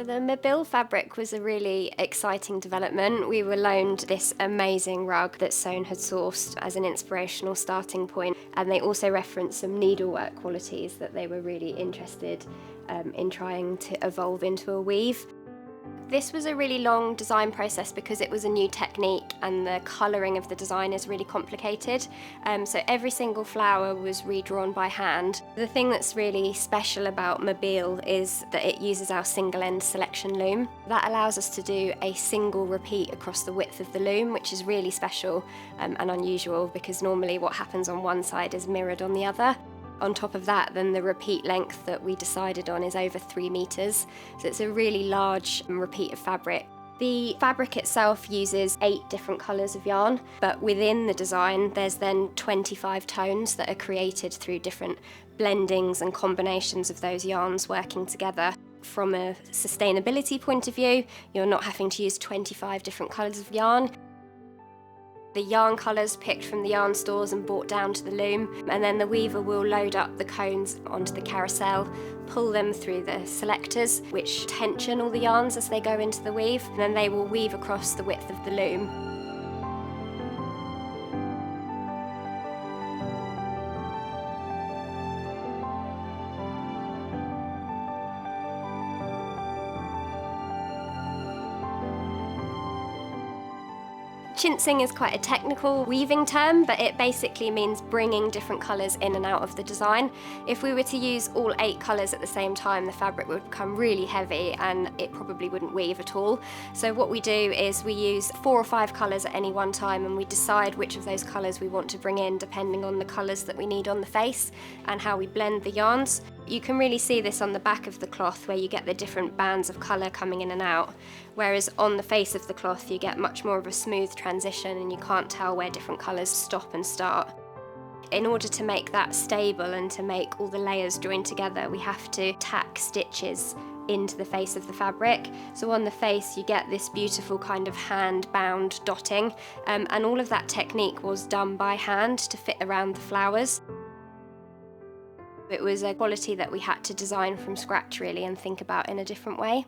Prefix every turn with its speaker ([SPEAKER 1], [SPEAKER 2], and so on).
[SPEAKER 1] The Mabille fabric was a really exciting development. We were loaned this amazing rug that Soane had sourced as an inspirational starting point, and they also referenced some needlework qualities that they were really interested in trying to evolve into a weave. This was a really long design process because it was a new technique and the colouring of the design is really complicated. So every single flower was redrawn by hand. The thing that's really special about Mabille is that it uses our single end selection loom. That allows us to do a single repeat across the width of the loom, which is really special and unusual because normally what happens on one side is mirrored on the other. On top of that, then the repeat length that we decided on is over 3 meters. So it's a really large repeat of fabric. The fabric itself uses 8 different colors of yarn, but within the design, there's then 25 tones that are created through different blendings and combinations of those yarns working together. From a sustainability point of view, you're not having to use 25 different colors of yarn. The yarn colours picked from the yarn stores and brought down to the loom, and then the weaver will load up the cones onto the carousel, pull them through the selectors, which tension all the yarns as they go into the weave, and then they will weave across the width of the loom. Chintzing is quite a technical weaving term, but it basically means bringing different colours in and out of the design. If we were to use all 8 colours at the same time, the fabric would become really heavy and it probably wouldn't weave at all. So what we do is we use 4 or 5 colours at any one time, and we decide which of those colours we want to bring in depending on the colours that we need on the face and how we blend the yarns. You can really see this on the back of the cloth where you get the different bands of colour coming in and out, whereas on the face of the cloth you get much more of a smooth transition and you can't tell where different colours stop and start. In order to make that stable and to make all the layers join together, we have to tack stitches into the face of the fabric. So on the face you get this beautiful kind of hand-bound dotting, and all of that technique was done by hand to fit around the flowers. It was a quality that we had to design from scratch really and think about in a different way.